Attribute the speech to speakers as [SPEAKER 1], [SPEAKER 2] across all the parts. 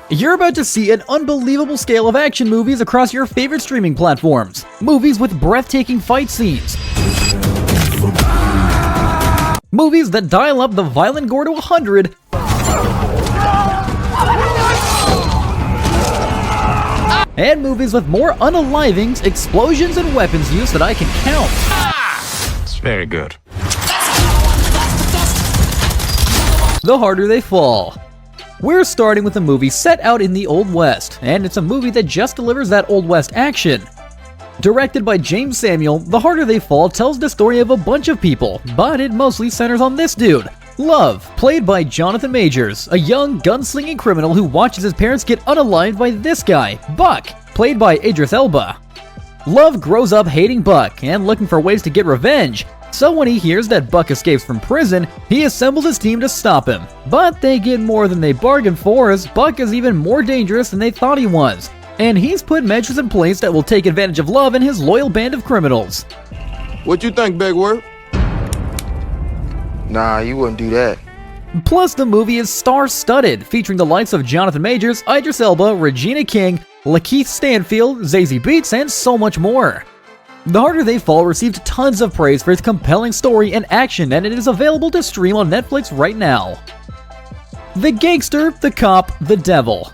[SPEAKER 1] You're about to see an unbelievable scale of action movies across your favorite streaming platforms. Movies with breathtaking fight scenes. Movies that dial up the violent gore to 100. And movies with more unalivings, explosions, and weapons use that I can count.
[SPEAKER 2] It's very good.
[SPEAKER 1] The harder they fall. We're starting with a movie set out in the Old West, and it's a movie that just delivers that Old West action. Directed by James Samuel, The Harder They Fall tells the story of a bunch of people, but it mostly centers on this dude, Love, played by Jonathan Majors, a young, gunslinging criminal who watches his parents get unalived by this guy, Buck, played by Idris Elba. Love grows up hating Buck and looking for ways to get revenge, so when he hears that Buck escapes from prison, he assembles his team to stop him. But they get more than they bargained for, as Buck is even more dangerous than they thought he was, and he's put measures in place that will take advantage of Love and his loyal band of criminals.
[SPEAKER 3] What you think, Big Word?
[SPEAKER 4] Nah, you wouldn't do that.
[SPEAKER 1] Plus, the movie is star-studded, featuring the likes of Jonathan Majors, Idris Elba, Regina King, Lakeith Stanfield, Zazie Beetz, and so much more. The Harder They Fall received tons of praise for its compelling story and action, and it is available to stream on Netflix right now. The Gangster, the Cop, the Devil.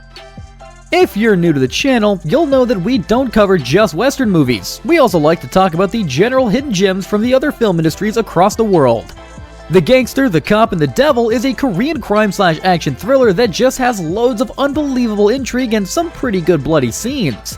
[SPEAKER 1] If you're new to the channel, you'll know that we don't cover just Western movies. We also like to talk about the general hidden gems from the other film industries across the world. The Gangster, the Cop, and the Devil is a Korean crime/action thriller that just has loads of unbelievable intrigue and some pretty good bloody scenes.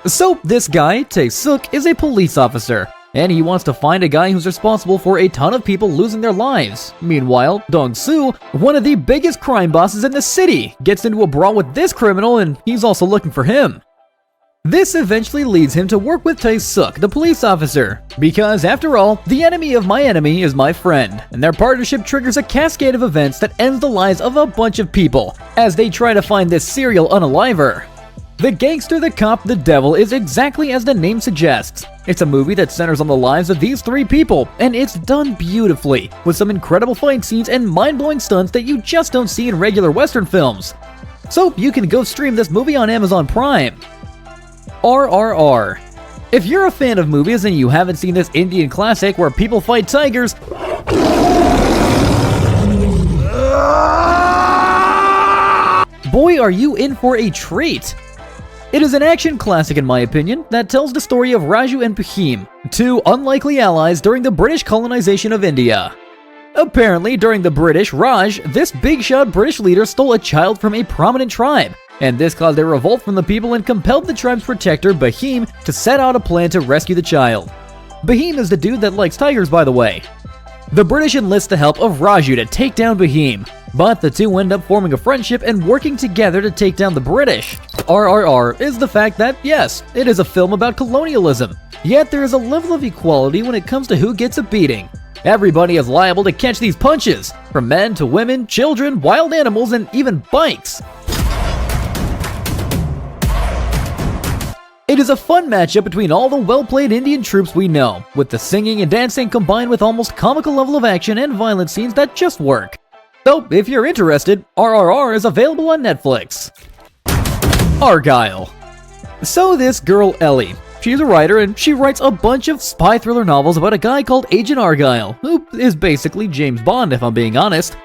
[SPEAKER 1] So, this guy, Tae-suk, is a police officer, and he wants to find a guy who's responsible for a ton of people losing their lives. Meanwhile, Dong-soo, one of the biggest crime bosses in the city, gets into a brawl with this criminal, and he's also looking for him. This eventually leads him to work with Tae-suk, the police officer, because after all, the enemy of my enemy is my friend, and their partnership triggers a cascade of events that ends the lives of a bunch of people, as they try to find this serial unaliver. The Gangster, the Cop, the Devil is exactly as the name suggests. It's a movie that centers on the lives of these three people, and it's done beautifully, with some incredible fight scenes and mind-blowing stunts that you just don't see in regular Western films. So you can go stream this movie on Amazon Prime. RRR. If you're a fan of movies and you haven't seen this Indian classic where people fight tigers, boy, are you in for a treat! It is an action classic in my opinion that tells the story of Raju and Bahim, two unlikely allies during the British colonization of India. Apparently, during the British Raj, this big-shot British leader stole a child from a prominent tribe, and this caused a revolt from the people and compelled the tribe's protector, Bahim, to set out a plan to rescue the child. Bahim is the dude that likes tigers, by the way. The British enlist the help of Raju to take down Bahim, but the two end up forming a friendship and working together to take down the British. RRR is the fact that, yes, it is a film about colonialism, yet there is a level of equality when it comes to who gets a beating. Everybody is liable to catch these punches, from men to women, children, wild animals, and even bikes. It is a fun matchup between all the well-played Indian troops we know, with the singing and dancing combined with almost comical level of action and violent scenes that just work. So, if you're interested, RRR is available on Netflix. Argylle. So this girl Ellie, she's a writer and she writes a bunch of spy thriller novels about a guy called Agent Argylle, who is basically James Bond if I'm being honest.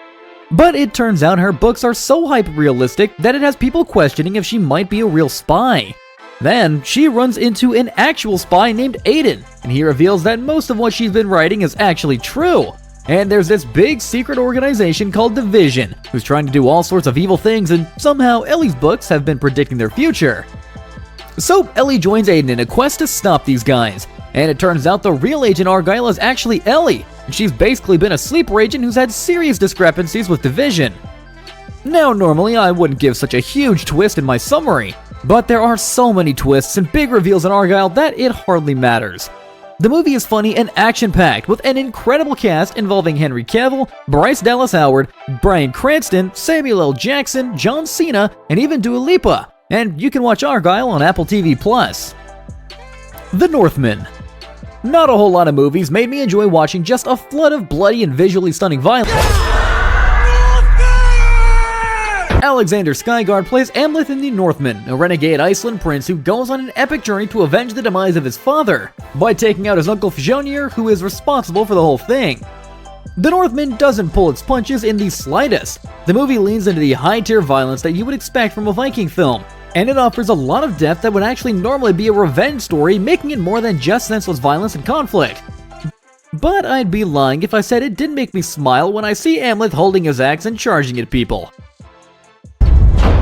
[SPEAKER 1] But it turns out her books are so hyper-realistic that it has people questioning if she might be a real spy. Then, she runs into an actual spy named Aiden, and he reveals that most of what she's been writing is actually true. And there's this big secret organization called Division, who's trying to do all sorts of evil things, and somehow Ellie's books have been predicting their future. So Ellie joins Aiden in a quest to stop these guys, and it turns out the real Agent Argylle is actually Ellie, and she's basically been a sleeper agent who's had serious discrepancies with Division. Now normally I wouldn't give such a huge twist in my summary, but there are so many twists and big reveals in Argylle that it hardly matters. The movie is funny and action-packed, with an incredible cast involving Henry Cavill, Bryce Dallas Howard, Bryan Cranston, Samuel L. Jackson, John Cena, and even Dua Lipa, and you can watch Argylle on AppleTV+. The Northman. Not a whole lot of movies made me enjoy watching just a flood of bloody and visually stunning violence Alexander Skarsgård plays Amleth in the Northman, a renegade Iceland prince who goes on an epic journey to avenge the demise of his father by taking out his uncle Fjolnir, who is responsible for the whole thing. The Northman doesn't pull its punches in the slightest. The movie leans into the high-tier violence that you would expect from a Viking film, and it offers a lot of depth that would actually normally be a revenge story, making it more than just senseless violence and conflict. But I'd be lying if I said it didn't make me smile when I see Amleth holding his axe and charging at people.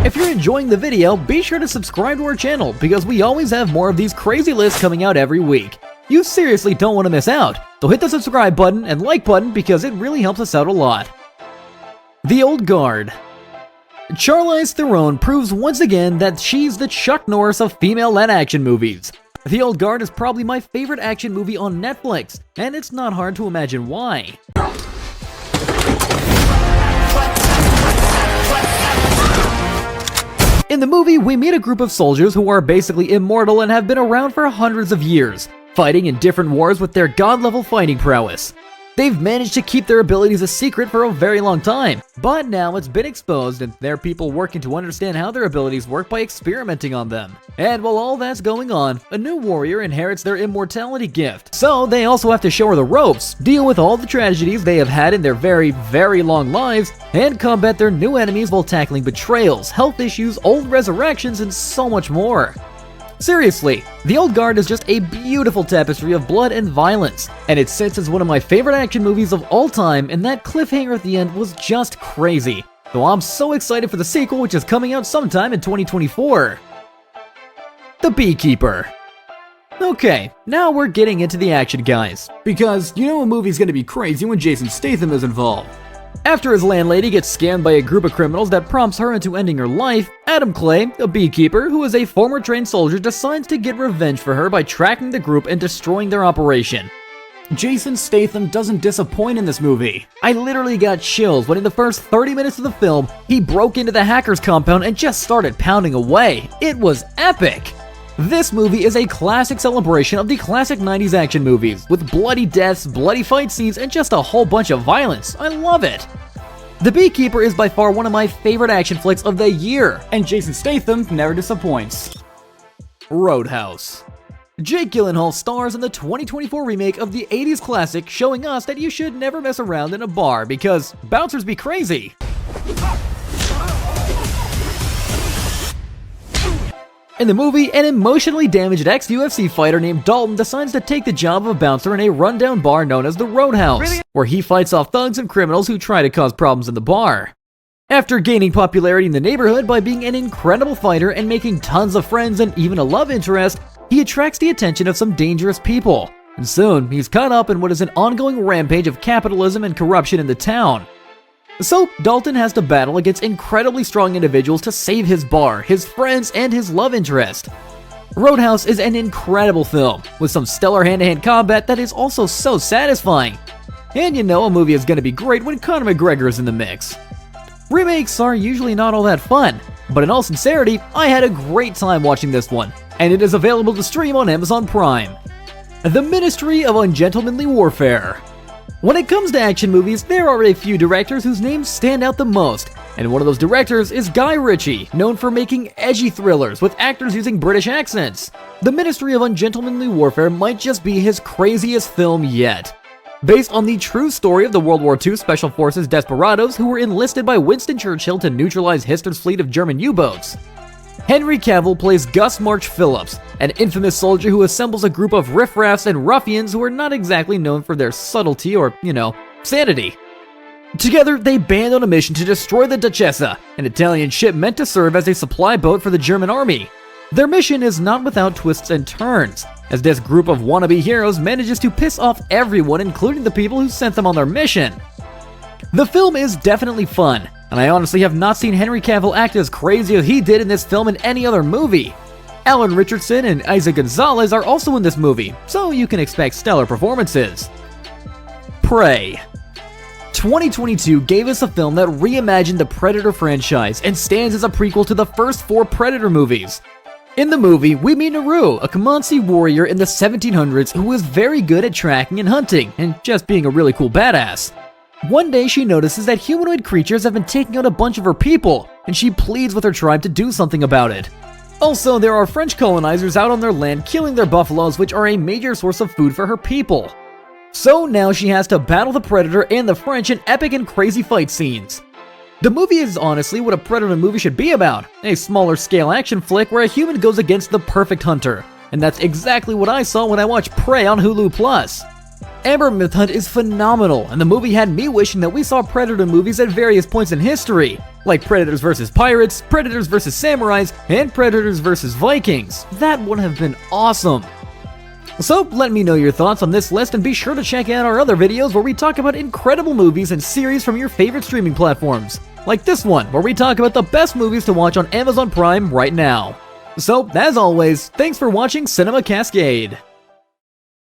[SPEAKER 1] If you're enjoying the video, be sure to subscribe to our channel because we always have more of these crazy lists coming out every week. You seriously don't want to miss out, so hit the subscribe button and like button because it really helps us out a lot. The Old Guard. Charlize Theron proves once again that she's the Chuck Norris of female-led action movies. The Old Guard is probably my favorite action movie on Netflix, and it's not hard to imagine why. In the movie, we meet a group of soldiers who are basically immortal and have been around for hundreds of years, fighting in different wars with their god-level fighting prowess. They've managed to keep their abilities a secret for a very long time, but now it's been exposed and there are people working to understand how their abilities work by experimenting on them. And while all that's going on, a new warrior inherits their immortality gift, so they also have to show her the ropes, deal with all the tragedies they have had in their very, very long lives, and combat their new enemies while tackling betrayals, health issues, old resurrections, and so much more. Seriously, The Old Guard is just a beautiful tapestry of blood and violence, and it sits as one of my favorite action movies of all time, and that cliffhanger at the end was just crazy. So I'm so excited for the sequel, which is coming out sometime in 2024. The BeeKeeper. Okay, now we're getting into the action, guys, because you know a movie's gonna be crazy when Jason Statham is involved. After his landlady gets scammed by a group of criminals that prompts her into ending her life, Adam Clay, a beekeeper who is a former trained soldier, decides to get revenge for her by tracking the group and destroying their operation. Jason Statham doesn't disappoint in this movie. I literally got chills when in the first 30 minutes of the film, he broke into the hacker's compound and just started pounding away. It was epic! This movie is a classic celebration of the classic 90s action movies, with bloody deaths, bloody fight scenes, and just a whole bunch of violence. I love it! The BeeKeeper is by far one of my favorite action flicks of the year, and Jason Statham never disappoints. Roadhouse. Jake Gyllenhaal stars in the 2024 remake of the 80s classic, showing us that you should never mess around in a bar because bouncers be crazy. In the movie, an emotionally damaged ex-UFC fighter named Dalton decides to take the job of a bouncer in a rundown bar known as the Roadhouse, where he fights off thugs and criminals who try to cause problems in the bar. After gaining popularity in the neighborhood by being an incredible fighter and making tons of friends and even a love interest, he attracts the attention of some dangerous people, and soon he's caught up in what is an ongoing rampage of capitalism and corruption in the town. So, Dalton has to battle against incredibly strong individuals to save his bar, his friends, and his love interest. Roadhouse is an incredible film, with some stellar hand-to-hand combat that is also so satisfying. And you know a movie is going to be great when Conor McGregor is in the mix. Remakes are usually not all that fun, but in all sincerity, I had a great time watching this one, and it is available to stream on Amazon Prime. The Ministry of Ungentlemanly Warfare. When it comes to action movies, there are a few directors whose names stand out the most, and one of those directors is Guy Ritchie, known for making edgy thrillers with actors using British accents. The Ministry of Ungentlemanly Warfare might just be his craziest film yet. Based on the true story of the World War II Special Forces desperados who were enlisted by Winston Churchill to neutralize Hitler's fleet of German U-boats. Henry Cavill plays Gus March Phillips, an infamous soldier who assembles a group of riffraffs and ruffians who are not exactly known for their subtlety or, sanity. Together, they band on a mission to destroy the Duchessa, an Italian ship meant to serve as a supply boat for the German army. Their mission is not without twists and turns, as this group of wannabe heroes manages to piss off everyone, including the people who sent them on their mission. The film is definitely fun, and I honestly have not seen Henry Cavill act as crazy as he did in this film in any other movie. Alan Richardson and Isaac Gonzalez are also in this movie, so you can expect stellar performances. Prey. 2022 gave us a film that reimagined the Predator franchise and stands as a prequel to the first 4 Predator movies. In the movie, we meet Naru, a Comanche warrior in the 1700s who was very good at tracking and hunting, and just being a really cool badass. One day she notices that humanoid creatures have been taking out a bunch of her people, and she pleads with her tribe to do something about it. Also, there are French colonizers out on their land killing their buffaloes, which are a major source of food for her people. So now she has to battle the Predator and the French in epic and crazy fight scenes. The movie is honestly what a Predator movie should be about, a smaller scale action flick where a human goes against the perfect hunter. And that's exactly what I saw when I watched Prey on Hulu+. Amber Myth Hunt is phenomenal, and the movie had me wishing that we saw Predator movies at various points in history, like Predators vs. Pirates, Predators vs. Samurais, and Predators vs. Vikings. That would have been awesome. So let me know your thoughts on this list, and be sure to check out our other videos where we talk about incredible movies and series from your favorite streaming platforms, like this one where we talk about the best movies to watch on Amazon Prime right now. So, as always, thanks for watching Cinema Cascade.